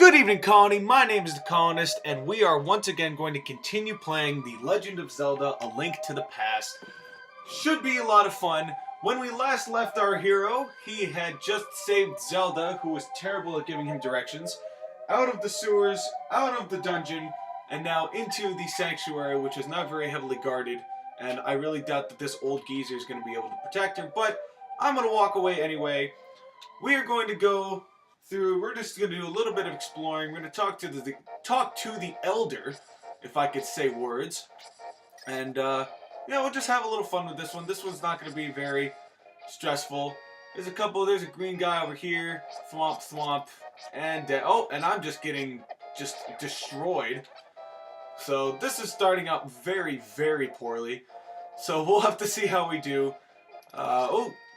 Good evening, Colony. My name is the Colonist, and we are once again going to continue playing The Legend of Zelda: A Link to the Past. Should be a lot of fun. When we last left our hero, he had just saved Zelda, who was terrible at giving him directions, out of the sewers, out of the dungeon, and now into the sanctuary, which is not very heavily guarded. And I really doubt that this old geezer is going to be able to protect him, but I'm going to walk away anyway. We are going to go through. We're just going to do a little bit of exploring. We're going to talk to the elder, if I could say words, and we'll just have a little fun with this one. This one's not going to be very stressful. There's a green guy over here, thwomp, and and I'm just getting destroyed. So this is starting out very, very poorly. So we'll have to see how we do.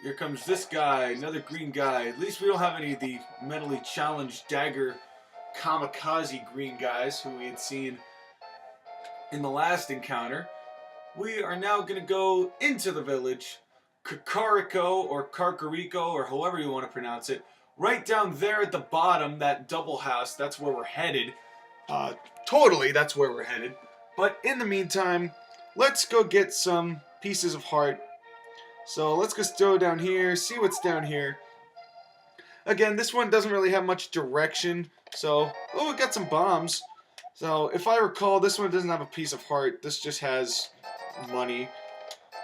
Here comes this guy, another green guy. At least we don't have any of the mentally challenged dagger kamikaze green guys who we had seen in the last encounter. We are now going to go into the village, Kakariko or Karkariko or however you want to pronounce it. Right down there at the bottom, that double house, that's where we're headed. Totally, that's where we're headed. But in the meantime, let's go get some pieces of heart. So let's just go down here, see what's down here. Again, this one doesn't really have much direction. So, we got some bombs. So, if I recall, this one doesn't have a piece of heart. This just has money.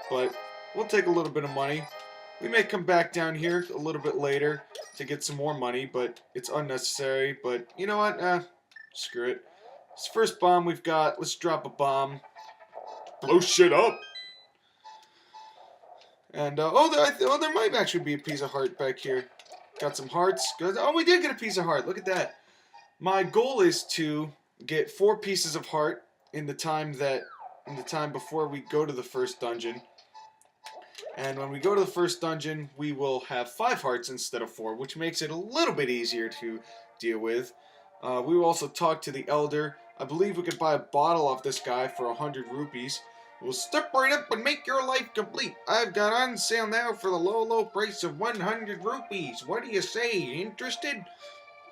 But we'll take a little bit of money. We may come back down here a little bit later to get some more money, but it's unnecessary. But you know what? Screw it. This first bomb we've got, let's drop a bomb. Blow shit up. And, there might actually be a piece of heart back here. Got some hearts. Good. Oh, we did get a piece of heart. Look at that. My goal is to get 4 pieces of heart in the time before we go to the first dungeon. And when we go to the first dungeon, we will have 5 hearts instead of 4, which makes it a little bit easier to deal with. We will also talk to the elder. I believe we could buy a bottle off this guy for 100 rupees. We'll step right up and make your life complete. I've got on sale now for the low price of 100 rupees. What do you say? Interested?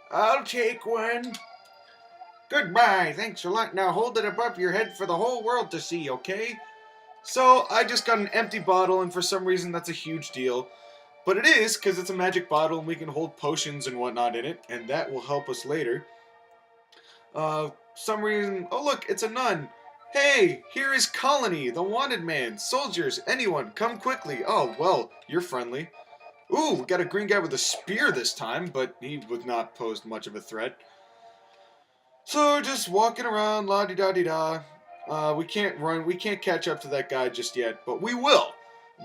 I'll take one. Goodbye. Thanks a lot. Now hold it above your head for the whole world to see, okay? So, I just got an empty bottle, and for some reason that's a huge deal. But it is, because it's a magic bottle, and we can hold potions and whatnot in it, and that will help us later. Some reason... Oh, look, it's a nun. Hey, here is Colony, the wanted man. Soldiers, anyone, come quickly. Oh, well, you're friendly. Ooh, we got a green guy with a spear this time, but he would not pose much of a threat. So, just walking around, la-di-da-di-da. We can't run, we can't catch up to that guy just yet, but we will.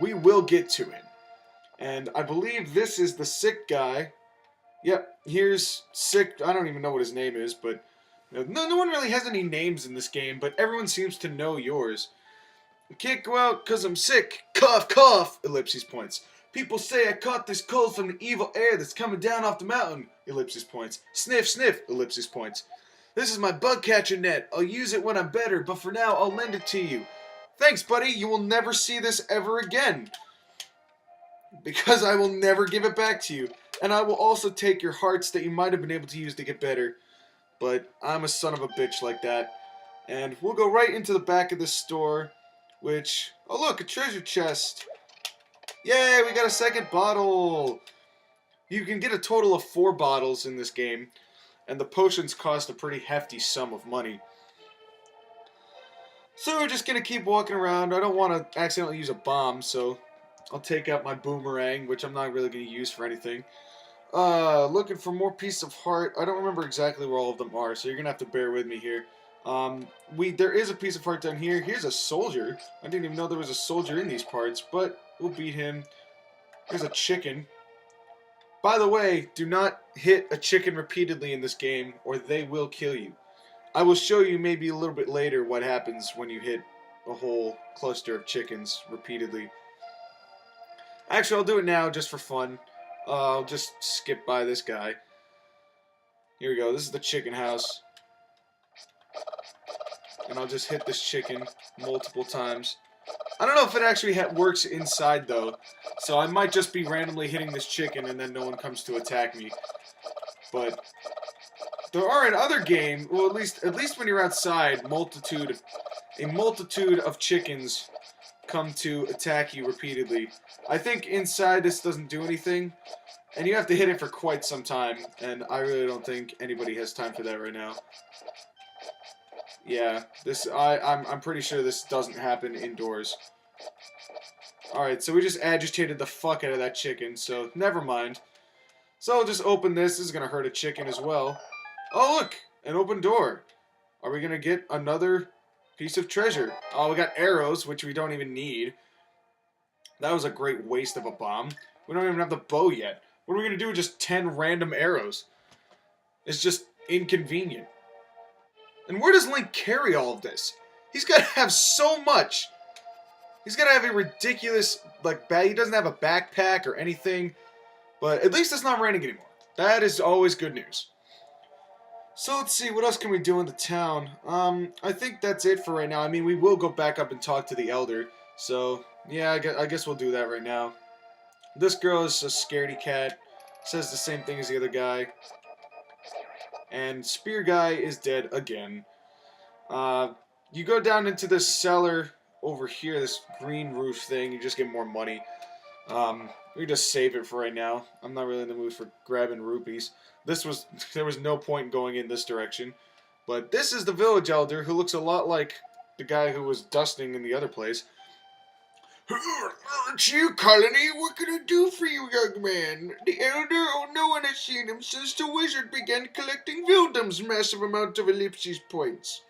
We will get to him. And I believe this is the sick guy. Yep, here's sick, I don't even know what his name is, but... No one really has any names in this game, but everyone seems to know yours. I can't go out because I'm sick. Cough, cough, ellipses points. People say I caught this cold from the evil air that's coming down off the mountain, ellipses points. Sniff, sniff, ellipses points. This is my bug catcher net. I'll use it when I'm better, but for now I'll lend it to you. Thanks, buddy. You will never see this ever again. Because I will never give it back to you. And I will also take your hearts that you might have been able to use to get better. But I'm a son of a bitch like that. And we'll go right into the back of this store, which... Oh, look, a treasure chest. Yay, we got a second bottle. You can get a total of 4 bottles in this game, and the potions cost a pretty hefty sum of money. So we're just going to keep walking around. I don't want to accidentally use a bomb, so I'll take out my boomerang, which I'm not really going to use for anything. Looking for more pieces of heart. I don't remember exactly where all of them are, so you're gonna have to bear with me here. There is a piece of heart down here. Here's a soldier. I didn't even know there was a soldier in these parts, but we'll beat him. Here's a chicken. By the way, do not hit a chicken repeatedly in this game, or they will kill you. I will show you maybe a little bit later what happens when you hit a whole cluster of chickens repeatedly. Actually, I'll do it now just for fun. I'll just skip by this guy. Here we go. This is the chicken house. And I'll just hit this chicken multiple times. I don't know if it actually works inside, though. So I might just be randomly hitting this chicken and then no one comes to attack me. But There are in other games, well, at least when you're outside, a multitude of chickens come to attack you repeatedly. I think inside this doesn't do anything, and you have to hit it for quite some time, and I really don't think anybody has time for that right now. Yeah, I'm pretty sure this doesn't happen indoors. Alright, so we just agitated the fuck out of that chicken, so never mind. So I'll just open this. This is gonna hurt a chicken as well. Oh, look! An open door. Are we gonna get another piece of treasure? Oh, we got arrows, which we don't even need. That was a great waste of a bomb. We don't even have the bow yet. What are we gonna do with just 10 random arrows? It's just inconvenient. And where does Link carry all of this? He's gotta have so much. He's gotta have a ridiculous, like, bag. He doesn't have a backpack or anything. But at least it's not raining anymore. That is always good news. So let's see, what else can we do in the town? I think that's it for right now. I mean, we will go back up and talk to the elder. So, yeah, I guess we'll do that right now. This girl is a scaredy cat. Says the same thing as the other guy. And Spear Guy is dead again. You go down into this cellar over here, this green roof thing. You just get more money. We just save it for right now. I'm not really in the mood for grabbing rupees. There was no point in going in this direction. But this is the village elder, who looks a lot like the guy who was dusting in the other place. It's you, Colony. What can I do for you, young man? The elder? Oh, no one has seen him since the wizard began collecting Vildom's massive amount of ellipses points.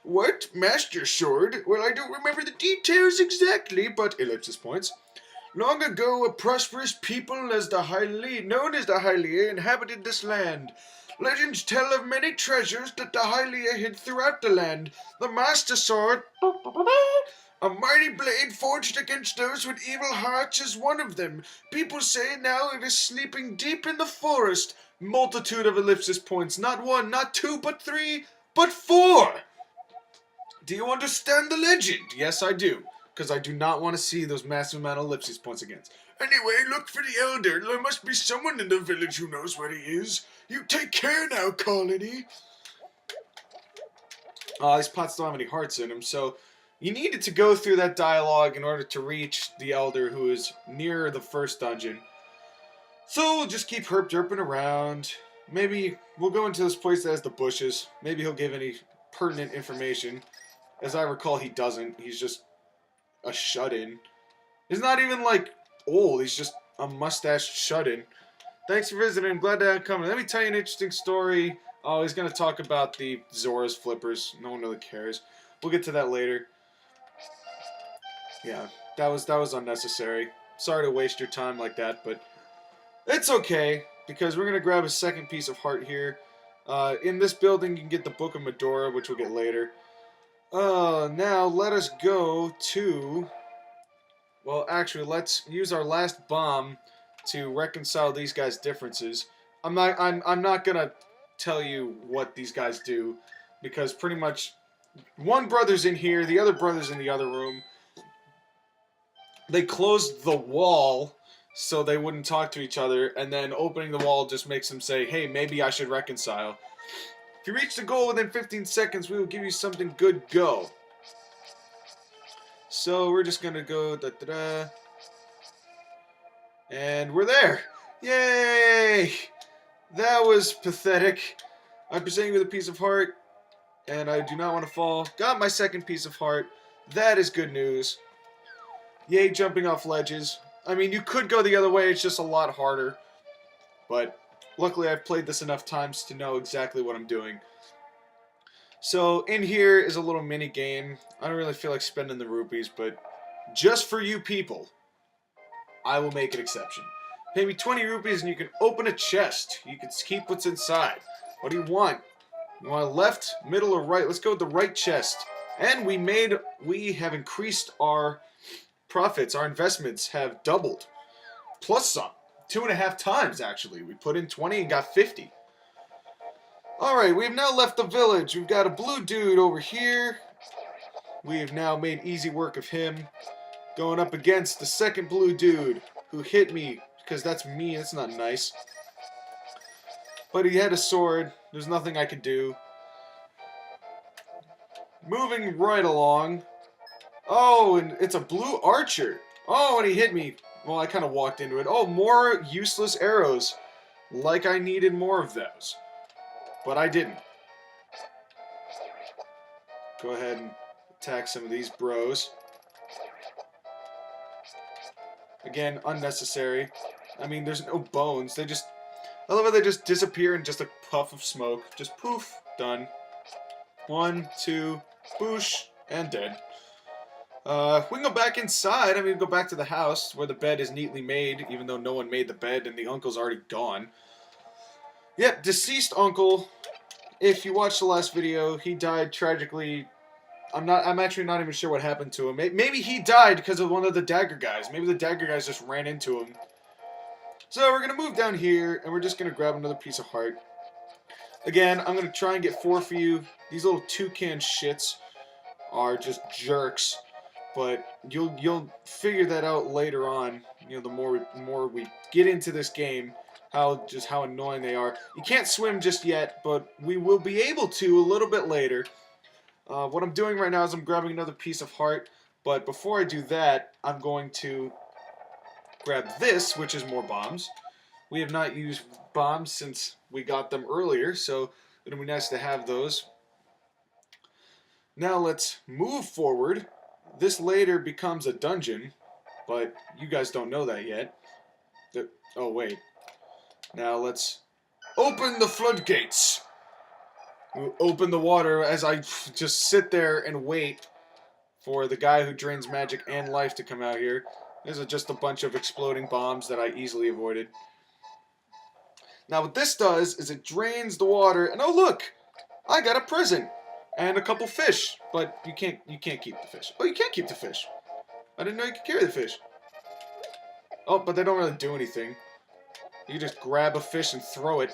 What? Master Sword? Well, I don't remember the details exactly, but ellipsis points. Long ago, a prosperous people known as the Hylia inhabited this land. Legends tell of many treasures that the Hylia hid throughout the land. The Master Sword, a mighty blade forged against those with evil hearts, is one of them. People say now it is sleeping deep in the forest. Multitude of ellipsis points, not one, not two, but three, but four. Do you understand the legend? Yes, I do. Because I do not want to see those massive amount of ellipsis points again. Anyway, look for the elder. There must be someone in the village who knows where he is. You take care now, Colony. These pots don't have any hearts in them, so you needed to go through that dialogue in order to reach the elder who is near the first dungeon. So we'll just keep herp-derping around. Maybe we'll go into this place that has the bushes. Maybe he'll give any pertinent information. As I recall, he doesn't. He's just a shut-in. He's not even, like, old. He's just a mustached shut-in. Thanks for visiting. I'm glad to have come. Let me tell you an interesting story. Oh, he's going to talk about the Zora's flippers. No one really cares. We'll get to that later. Yeah, that was unnecessary. Sorry to waste your time like that, but it's okay, because we're going to grab a second piece of heart here. In this building, you can get the Book of Medora, which we'll get later. Now let us go to... Well, actually, let's use our last bomb to reconcile these guys' differences. I'm not gonna tell you what these guys do, because pretty much one brother's in here, the other brother's in the other room. They closed the wall so they wouldn't talk to each other, and then opening the wall just makes them say, hey, maybe I should reconcile. If you reach the goal within 15 seconds, we will give you something good go. So we're just going to go da-da-da. And we're there. Yay! That was pathetic. I'm presenting you with a piece of heart, and I do not want to fall. Got my second piece of heart. That is good news. Yay, jumping off ledges. I mean, you could go the other way. It's just a lot harder. But luckily, I've played this enough times to know exactly what I'm doing. So, in here is a little mini game. I don't really feel like spending the rupees, but just for you people, I will make an exception. Pay me 20 rupees and you can open a chest. You can keep what's inside. What do you want? You want left, middle, or right? Let's go with the right chest. And we have increased our profits. Our investments have doubled. Plus some. 2.5 times, actually. We put in 20 and got 50. Alright, we've now left the village. We've got a blue dude over here. We have now made easy work of him. Going up against the second blue dude who hit me, because that's me. That's not nice. But he had a sword. There's nothing I could do. Moving right along. Oh, and it's a blue archer. Oh, and he hit me. Well, I kind of walked into it. Oh, more useless arrows. Like I needed more of those. But I didn't. Go ahead and attack some of these bros. Again, unnecessary. I mean, there's no bones. They just... I love how they just disappear in just a puff of smoke. Just poof. Done. 1, 2, boosh, and dead. We can go back inside. I mean, go back to the house where the bed is neatly made, even though no one made the bed and the uncle's already gone. Yep, deceased uncle. If you watched the last video, he died tragically. I'm actually not even sure what happened to him. Maybe he died because of one of the dagger guys. Maybe the dagger guys just ran into him. So we're gonna move down here, and we're just gonna grab another piece of heart. Again, I'm gonna try and get 4 for you. These little toucan shits are just jerks. But you'll figure that out later on. You know, the more we get into this game, how annoying they are. You can't swim just yet, but we will be able to a little bit later. What I'm doing right now is I'm grabbing another piece of heart. But before I do that, I'm going to grab this, which is more bombs. We have not used bombs since we got them earlier, so it'll be nice to have those. Now let's move forward. This later becomes a dungeon, but you guys don't know that yet. Oh, wait. Now let's open the floodgates. We'll open the water as I just sit there and wait for the guy who drains magic and life to come out here. There's just a bunch of exploding bombs that I easily avoided. Now what this does is it drains the water, and oh look! I got a present! And a couple fish, but you can't keep the fish. Oh, you can't keep the fish. I didn't know you could carry the fish. Oh, but they don't really do anything. You just grab a fish and throw it.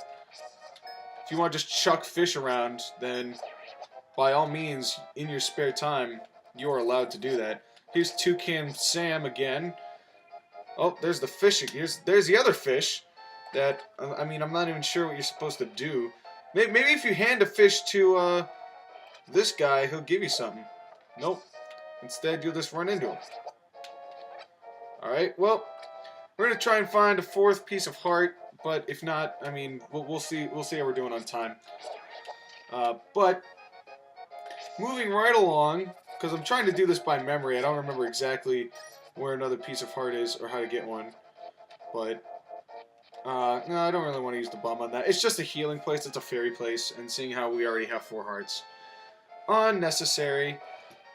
If you want to just chuck fish around, then by all means, in your spare time, you are allowed to do that. Here's Toucan Sam again. Oh, there's the fish. There's the other fish. That I mean, I'm not even sure what you're supposed to do. Maybe if you hand a fish to this guy, he'll give you something. Nope. Instead, you'll just run into him. Alright, well, we're going to try and find a 4th piece of heart, but if not, I mean, we'll see how we're doing on time. But, moving right along, because I'm trying to do this by memory, I don't remember exactly where another piece of heart is or how to get one. But, no, I don't really want to use the bomb on that. It's just a healing place, it's a fairy place, and seeing how we already have 4 hearts. Unnecessary.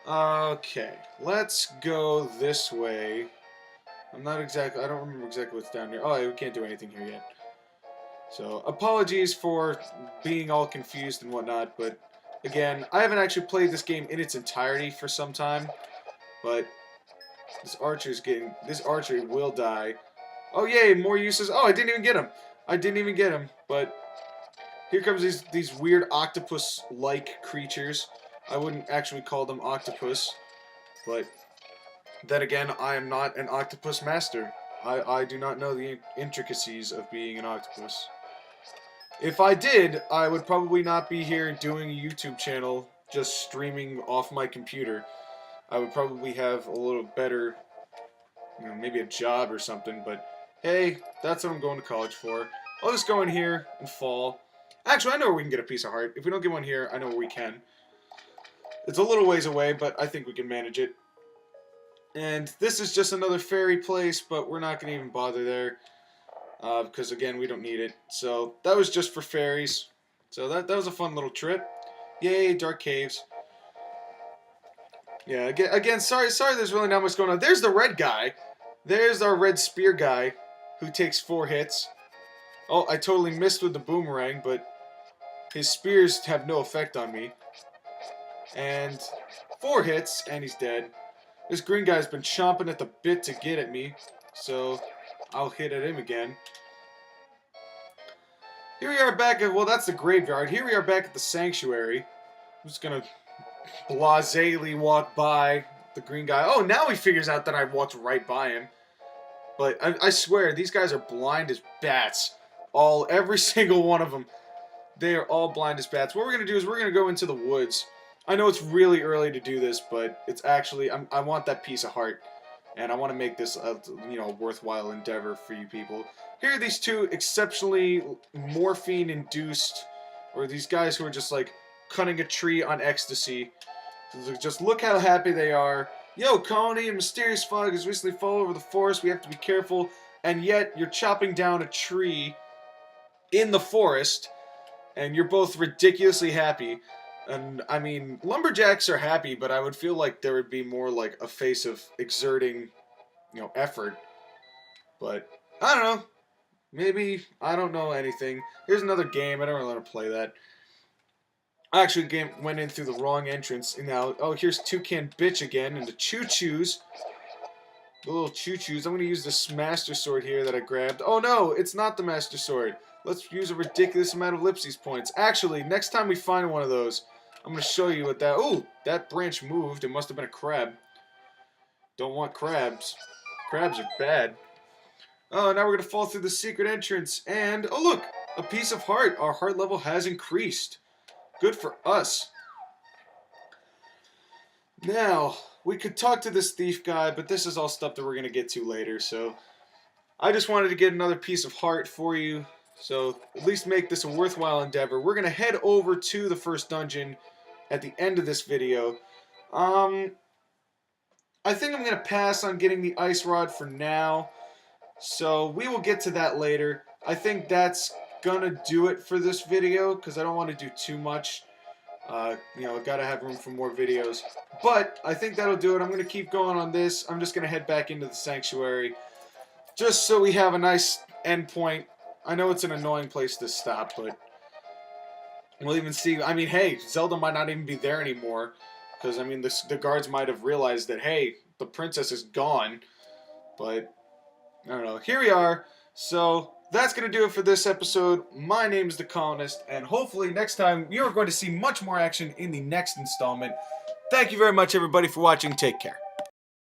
Okay, let's go this way. I don't remember exactly what's down here. Oh, we can't do anything here yet. So, apologies for being all confused and whatnot, but again, I haven't actually played this game in its entirety for some time, but this archer will die. Oh yay, more uses. Oh, I didn't even get him. But here comes these weird octopus-like creatures. I wouldn't actually call them octopus, but then again, I am not an octopus master. I do not know the intricacies of being an octopus. If I did, I would probably not be here doing a YouTube channel just streaming off my computer. I would probably have a little better, you know, maybe a job or something, but hey, that's what I'm going to college for. I'll just go in here and fall. Actually, I know where we can get a piece of heart. If we don't get one here, I know where we can. It's a little ways away, but I think we can manage it. And this is just another fairy place, but we're not going to even bother there. Because, again, we don't need it. So, that was just for fairies. So, that was a fun little trip. Yay, dark caves. Yeah, again, sorry, there's really not much going on. There's the red guy. There's our red spear guy, who takes 4 hits. Oh, I totally missed with the boomerang, but his spears have no effect on me. And 4 hits, and he's dead. This green guy's been chomping at the bit to get at me, so I'll hit at him again. Here we are back at, well, that's the graveyard. Here we are back at the sanctuary. I'm just gonna blasely walk by the green guy. Oh, now he figures out that I walked right by him. But I swear, these guys are blind as bats. Every single one of them. They are all blind as bats. What we're going to do is we're going to go into the woods. I know it's really early to do this, but it's actually, I want that piece of heart. And I want to make this a, worthwhile endeavor for you people. Here are these two exceptionally morphine-induced, or these guys who are just like cutting a tree on ecstasy. Just look how happy they are. Yo, Colony, a mysterious fog has recently fallen over the forest. We have to be careful. And yet, you're chopping down a tree in the forest, and you're both ridiculously happy. And, I mean, lumberjacks are happy, but I would feel like there would be more like a face of exerting, effort. But, I don't know. Maybe, I don't know anything. Here's another game. I don't really want to play that. I actually went in through the wrong entrance. And now, oh, here's Toucan Bitch again, and the choo-choos. The little choo-choos. I'm going to use this Master Sword here that I grabbed. Oh, no, it's not the Master Sword. Let's use a ridiculous amount of Lipsy's points. Actually, next time we find one of those, I'm going to show you what that... Oh, that branch moved. It must have been a crab. Don't want crabs. Crabs are bad. Oh, now we're going to fall through the secret entrance. And, oh, look, a piece of heart. Our heart level has increased. Good for us. Now, we could talk to this thief guy, but this is all stuff that we're going to get to later, so... I just wanted to get another piece of heart for you, so at least make this a worthwhile endeavor. We're going to head over to the first dungeon at the end of this video. I think I'm going to pass on getting the ice rod for now, so we will get to that later. I think that's going to do it for this video, because I don't want to do too much. Gotta have room for more videos. But I think that'll do it. I'm going to keep going on this. I'm just going to head back into the sanctuary, just so we have a nice end point. I know it's an annoying place to stop, but we'll even see. I mean, hey, Zelda might not even be there anymore, because, I mean, the guards might have realized that, hey, the princess is gone. But, I don't know. Here we are. So, that's going to do it for this episode. My name is the Colonist, and hopefully next time you are going to see much more action in the next installment. Thank you very much, everybody, for watching. Take care.